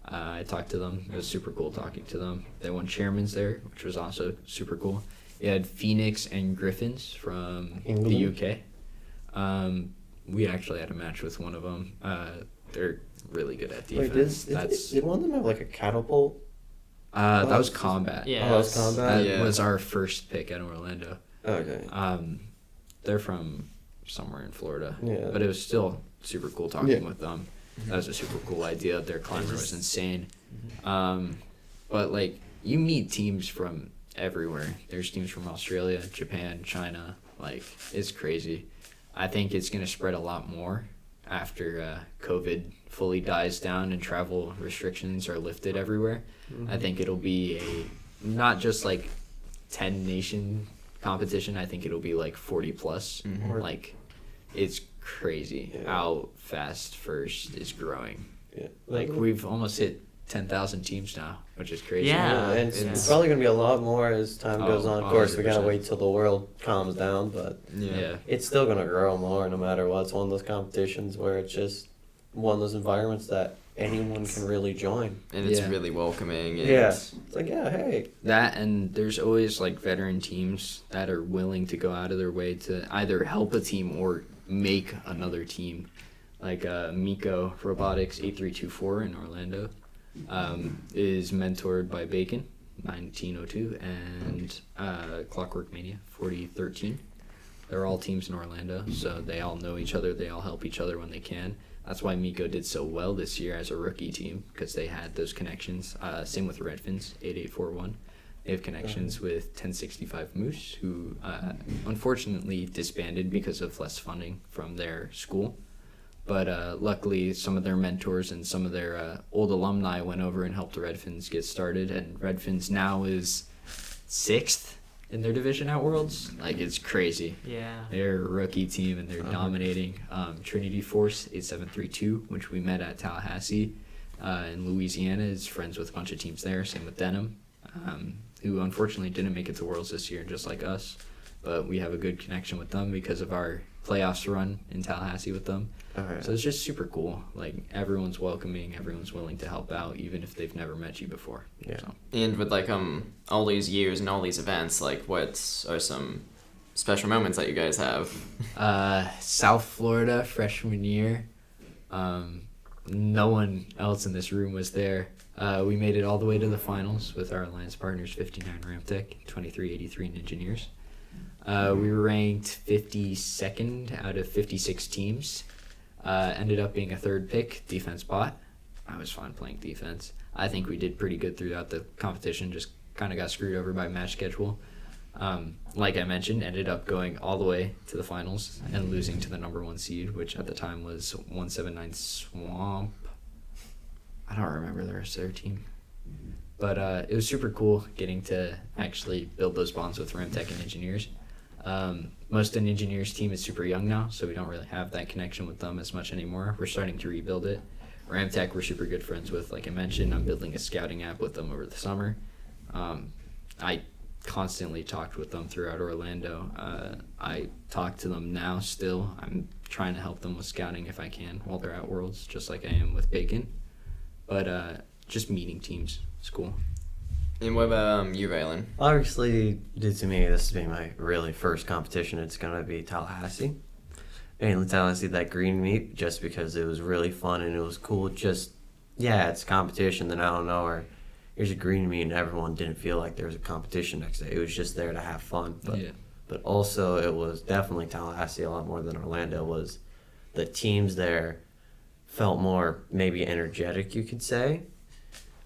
I talked to them. It was super cool talking to them. They won Chairman's there, which was also super cool. We had Phoenix and Griffins from the UK. We actually had a match with one of them. They're really good at defense. Did one of them have like a catapult? That was Combat. Yeah. Oh, that was Combat? That was our first pick at Orlando. Okay. They're from somewhere in Florida. Yeah. But it was still super cool talking with them. That was a super cool idea. Their climber was insane. But like you meet teams from everywhere. There's teams from Australia, Japan, China. Like it's crazy. I think it's gonna spread a lot more after COVID fully dies down and travel restrictions are lifted everywhere. I think it'll be a not just like 10 nation competition. I think it'll be like 40 plus. Like it's crazy how fast FIRST is growing. Yeah. Like we've almost hit 10,000 teams now, which is crazy. Yeah. And it's probably going to be a lot more as time goes on. Of course, we got to 100%. wait till the world calms down, but Yeah. it's still going to grow more no matter what. It's one of those competitions where it's just one of those environments that anyone can really join. And it's Yeah. really welcoming. And It's like, yeah, hey. That, and there's always like veteran teams that are willing to go out of their way to either help a team or make another team. Like Miko Robotics 8324 in Orlando is mentored by Bacon 1902 and Clockwork Mania 4013. They're all teams in Orlando, so they all know each other. They all help each other when they can. That's why Miko did so well this year as a rookie team, because they had those connections. Same with Redfins 8841. They have connections with 1065 Moose, who unfortunately disbanded because of less funding from their school. But luckily, some of their mentors and some of their old alumni went over and helped the Redfins get started. And Redfins now is 6th in their division at Worlds. Like, it's crazy. Yeah. They're a rookie team, and they're dominating. Trinity Force 8732, which we met at Tallahassee in Louisiana, is friends with a bunch of teams there. Same with Denim, who unfortunately didn't make it to Worlds this year, just like us. But we have a good connection with them because of our playoffs run in Tallahassee with them. So it's just super cool. Like, everyone's welcoming, everyone's willing to help out, even if they've never met you before. Yeah. So. And with like all these years and all these events, like what are some special moments that you guys have? South Florida freshman year. No one else in this room was there. We made it all the way to the finals with our alliance partners, 59 Ramtech, 2383 in engineers. We were ranked 52nd out of 56 teams. Ended up being a 3rd pick, defense bot. I was fine playing defense. I think we did pretty good throughout the competition, just kind of got screwed over by match schedule. Like I mentioned, ended up going all the way to the finals and losing to the number 1 seed, which at the time was 179 Swamp. I don't remember the rest of their team. But it was super cool getting to actually build those bonds with Ramtech and engineers. Most of the engineers team is super young now, so we don't really have that connection with them as much anymore. We're starting to rebuild it. Ramtech we're super good friends with. Like I mentioned, I'm building a scouting app with them over the summer. I constantly talked with them throughout Orlando. I talk to them now still. I'm trying to help them with scouting if I can while they're at Worlds, just like I am with Bacon. But just meeting teams is cool. And what about you, Valen? Obviously, due to me, this is being my really first competition, it's going to be Tallahassee. And Tallahassee, that green meet, just because it was really fun and it was cool. Just, yeah, it's competition. Then I don't know, or here's a green meet and everyone didn't feel like there was a competition next day. It was just there to have fun. But also, it was definitely Tallahassee a lot more than Orlando was. The teams there felt more maybe energetic, you could say,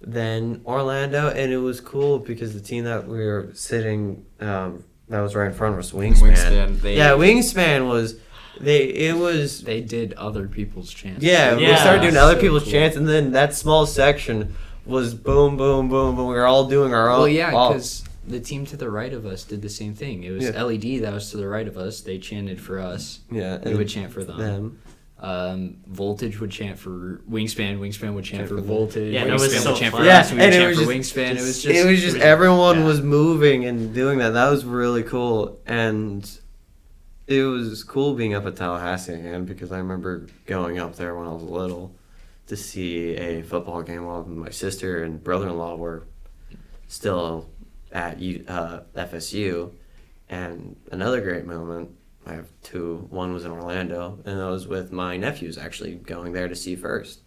than Orlando, and it was cool because the team that we were sitting that was right in front of us, Wingspan. Wingspan was they did other people's chants. we started doing other people's chants, and then that small section was boom, boom, boom, boom. We were all doing our own. Well, yeah, because the team to the right of us did the same thing. It was LED that was to the right of us. They chanted for us. Yeah, we would chant for them. Voltage would chant for Wingspan. Wingspan would chant for Voltage. Yeah, Wingspan that was so would chant fun. for us. We would and chant for Wingspan. It was just everyone was moving and doing that. That was really cool, and it was cool being up at Tallahassee again because I remember going up there when I was little to see a football game while my sister and brother-in-law were still at FSU. And another great moment, I have 2. One was in Orlando, and I was with my nephews actually going there to see FIRST.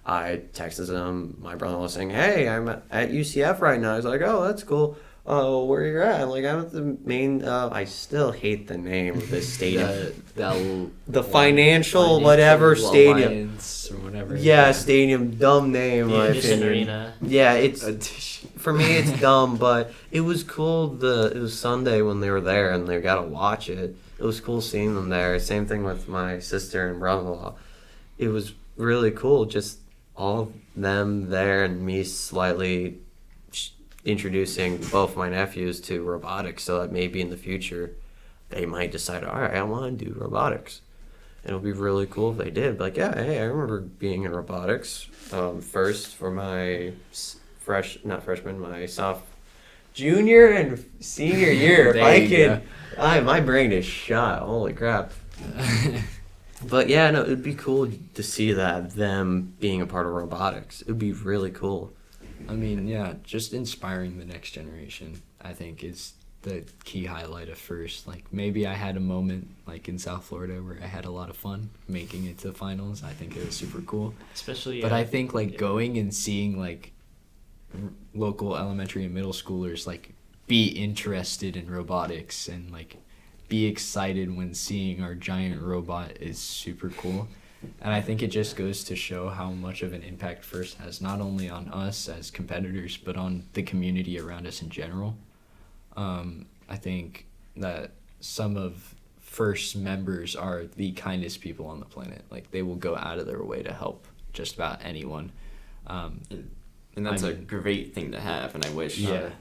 I texted them, my brother-in-law saying, hey, I'm at UCF right now. He's like, oh, that's cool. Oh, where you're at? I'm like, I'm at the main, I still hate the name of this stadium. the financial whatever stadium. Or whatever. Yeah, stadium, dumb name. Yeah, my just an opinion. arena. Yeah, it's for me it's dumb, but it was cool. It was Sunday when they were there, and they got to watch it. It was cool seeing them there. Same thing with my sister and brother-in-law. It was really cool, just all of them there and me slightly introducing both my nephews to robotics, so that maybe in the future they might decide, all right, I want to do robotics. And it would be really cool if they did. Like, yeah, hey, I remember being in robotics first for my my junior and senior year. If I could, my brain is shot. Holy crap. But yeah, no, it'd be cool to see that, them being a part of robotics. It would be really cool. I mean, yeah, just inspiring the next generation, I think, is the key highlight of FIRST. Like, maybe I had a moment, like, in South Florida where I had a lot of fun making it to the finals. I think it was super cool. Especially, But I think, like, going and seeing, like, local elementary and middle schoolers, like, be interested in robotics and, like, be excited when seeing our giant robot is super cool. And I think it just goes to show how much of an impact FIRST has, not only on us as competitors, but on the community around us in general. I think that some of FIRST members are the kindest people on the planet. Like, they will go out of their way to help just about anyone. And that's a great thing to have, and I wish Yeah.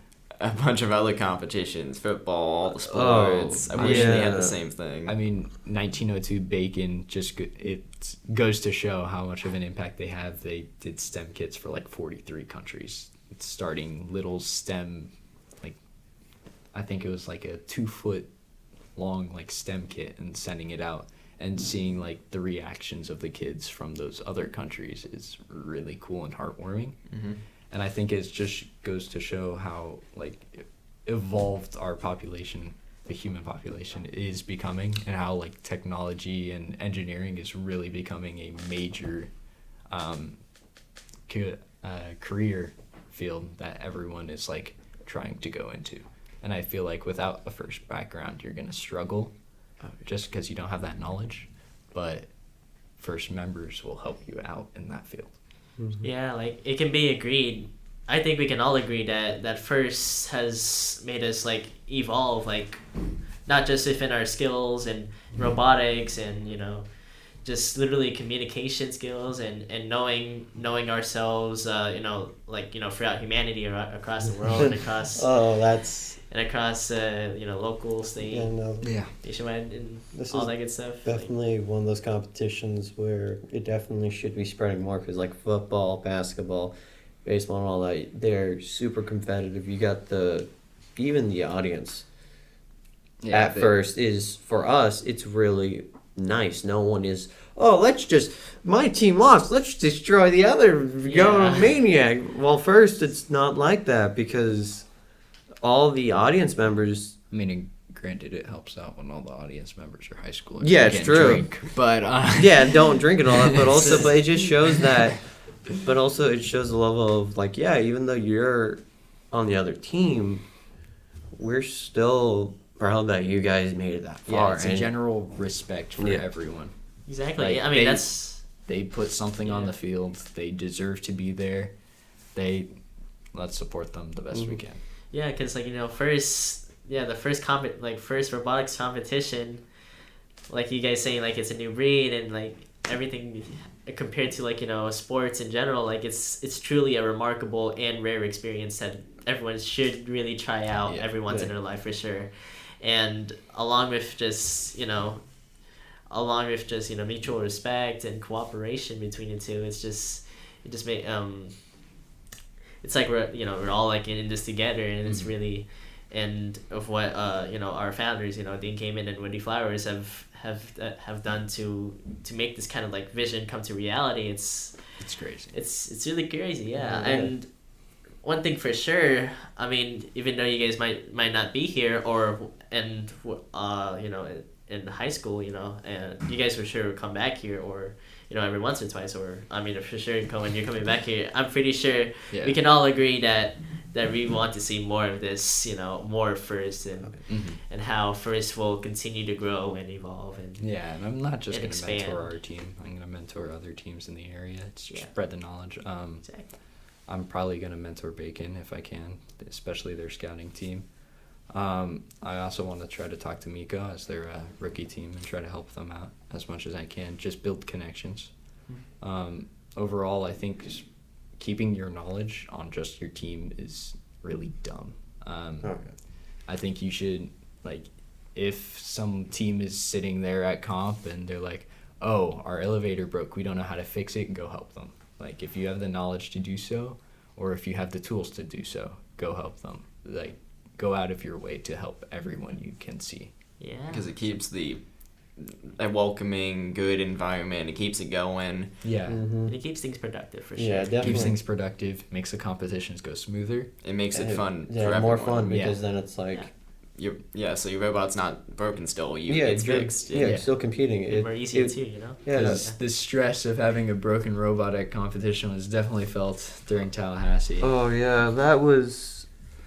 a bunch of other competitions, football, all the sports, I wish they had the same thing. I mean, 1902 Bacon it goes to show how much of an impact they have. They did STEM kits for like 43 countries, starting little STEM, like, I think it was like a 2-foot long like STEM kit, and sending it out and seeing like the reactions of the kids from those other countries is really cool and heartwarming. Mm-hmm. And I think it just goes to show how, like, evolved our population, the human population, is becoming, and how, like, technology and engineering is really becoming a major career field that everyone is, like, trying to go into. And I feel like without a FIRST background, you're going to struggle just because you don't have that knowledge. But FIRST members will help you out in that field. Yeah, like, it can be agreed. I think we can all agree that FIRST has made us, like, evolve, like, not just within our skills and robotics and, you know, just literally communication skills and knowing ourselves, you know, like, you know, throughout humanity or across the world and across you know, local, state, nationwide, and This all is that good stuff. definitely one of those competitions where it definitely should be spreading more, because like football, basketball, baseball, and all that, they're super competitive. You got even the audience at FIRST is, for us, it's really nice. No one is, my team lost, let's destroy the other, go maniac. Well, FIRST, it's not like that, because all the audience members, I mean, granted, it helps out when all the audience members are high schoolers. Yeah, it's true. Drink, but yeah, don't drink and all that. But also, but it just shows that. But also, it shows the level of, like, yeah, even though you're on the other team, we're still proud that you guys made it that far. Yeah, it's a general respect for everyone. Exactly. Like, I mean, they put something on the field. They deserve to be there. Let's support them the best we can. Yeah, because, like, you know, the first robotics competition, like you guys saying, like, it's a new breed and, like, everything compared to, like, you know, sports in general, like, it's truly a remarkable and rare experience that everyone should really try out every once in their life, for sure. And along with just, you know, mutual respect and cooperation between the two, it just made it's like we're all, like, in this together, and it's really, and of what you know, our founders, you know, Dean Kamen and Wendy Flowers have done to make this kind of, like, vision come to reality. It's crazy. It's really crazy, And one thing for sure, I mean, even though you guys might not be here you know, in high school, you know, and you guys for sure would come back here, or, you know, every once or twice, or, I mean, for sure, when you're coming back here, I'm pretty sure we can all agree that we want to see more of this, you know, more FIRST, and how FIRST will continue to grow and evolve. And I'm not just going to expand. mentor our team. I'm going to mentor other teams in the area to spread the knowledge. Exactly. I'm probably going to mentor Bacon if I can, especially their scouting team. I also want to try to talk to Miko as their rookie team and try to help them out as much as I can. Just build connections. Overall, I think keeping your knowledge on just your team is really dumb. I think you should, like, if some team is sitting there at comp and they're like, oh, our elevator broke, we don't know how to fix it, go help them. Like, if you have the knowledge to do so, or if you have the tools to do so, go help them. Like, go out of your way to help everyone you can see. Yeah. Because it keeps the a welcoming, good environment. It keeps it going. Yeah. And it keeps things productive for sure. Yeah, definitely. Keeps things productive, makes the competitions go smoother. It makes it fun for Yeah, everyone. more fun because Yeah. then it's like So your robot's not broken still. yeah, It's you're- fixed. Yeah, you're still competing. And more easier too, you know? Yeah, no, The stress of having a broken robot at competition was definitely felt during Tallahassee. oh yeah, that was.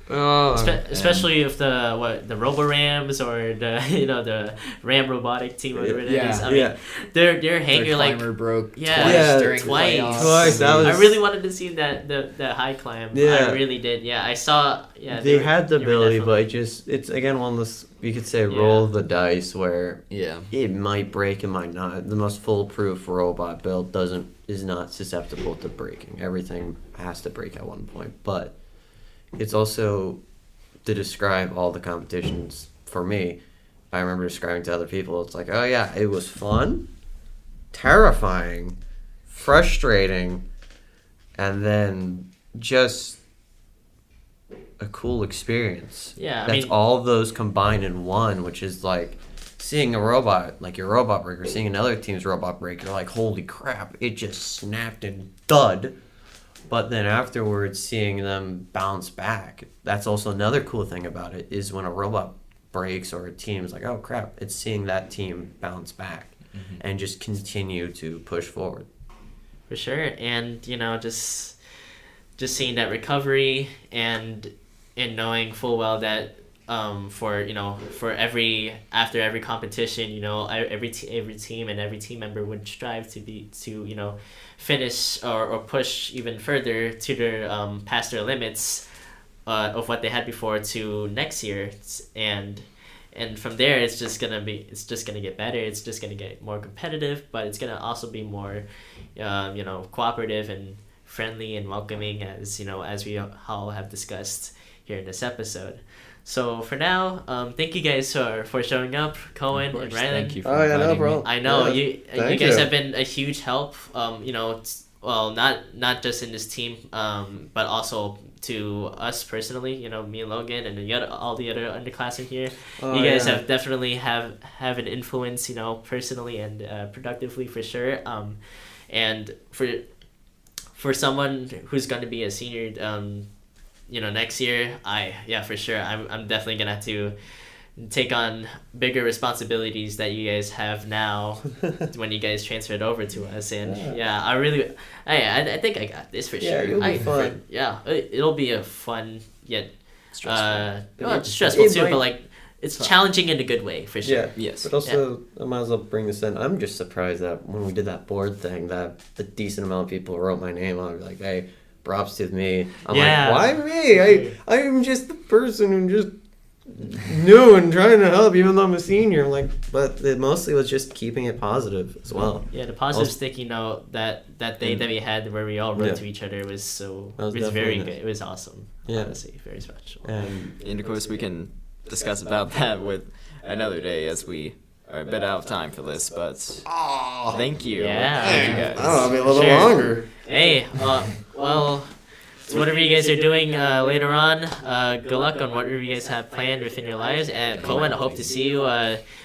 Oh, Especially if the Robo Rams or the the Ram Robotic team, whatever it is. Yeah. I mean, yeah. their hanger Their like climber broke Yeah. twice Yeah, during twice. playoffs. Twice, that was- I really wanted to see the high climb. Yeah. I really did. Yeah, I saw. Yeah, they were- had the they were ability, but definitely- it's again one of those you could say Yeah. roll of the dice where Yeah. it might break, it might not. The most foolproof robot build is not susceptible to breaking. Everything has to break at one point, but it's also to describe all the competitions for me. I remember describing to other people. It's like, oh yeah, it was fun, terrifying, frustrating, and then just a cool experience. Yeah, I That's mean- all those combined in one, which is like seeing a robot, like your robot breaker, seeing another team's robot breaker, like holy crap, it just snapped and thud. But then afterwards, seeing them bounce back, that's also another cool thing about it, is when a robot breaks or a team is like, oh crap, it's seeing that team bounce back and just continue to push forward. For sure, and just seeing that recovery and knowing full well that for after every competition, every team and every team member would strive to finish or push even further to their past their limits of what they had before to next year, and from there it's just gonna get better. It's just gonna get more competitive, but it's gonna also be more cooperative and friendly and welcoming, as we all have discussed here in this episode. So for now, thank you guys for showing up, Cohen and Rylan. Thank you for Oh, yeah, no inviting me. problem. I know Yeah, you thank guys you. have been a huge help. Not just in this team, but also to us personally. Me and Logan and all the other underclassmen here. Oh, You guys yeah. have definitely have an influence, personally and productively for sure. And for someone who's going to be a senior, next year, for sure, I'm definitely gonna have to take on bigger responsibilities that you guys have now when you guys transferred over to us. And I think I got this for Yeah, sure. it'll be fun. It'll be a fun yet Stressful. stressful It too, might- but like it's challenging in a good way for sure. Yeah. Yes. But also, I might as well bring this in. I'm just surprised that when we did that board thing, that a decent amount of people wrote my name on it. Like, hey, props to me. I'm Yeah. like, why me? I'm just the person who just new and trying to help, even though I'm a senior. I'm like, but it mostly was just keeping it positive as well. Yeah, the positive Also- sticky note that day that we had where we all wrote Yeah. to each other was That was very definitely good. nice. It was awesome. Yeah. Honestly, very special. And of course, we can discuss about that with another day, as we are a bit out of time for this. But thank you. Yeah. Thank you guys. I'll be a little Sure. longer. Hey, well, so whatever you guys are doing later on, good luck on whatever you guys have planned within your lives. And Cohen, I hope to see you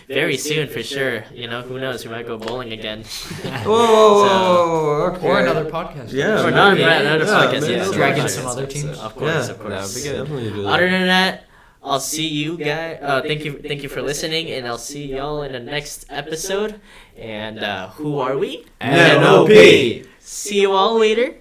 very soon for sure. Who knows? We might go bowling again. Whoa, okay. Or another podcast. Yeah, Or maybe. another podcast. maybe Yeah, another drag in podcast. some other teams. Of course, Yeah. of course. That would be good. Definitely do that. Other than that, I'll see you guys. Thank you for listening, and I'll see y'all in the next episode. And who are we? NOP. See you all later.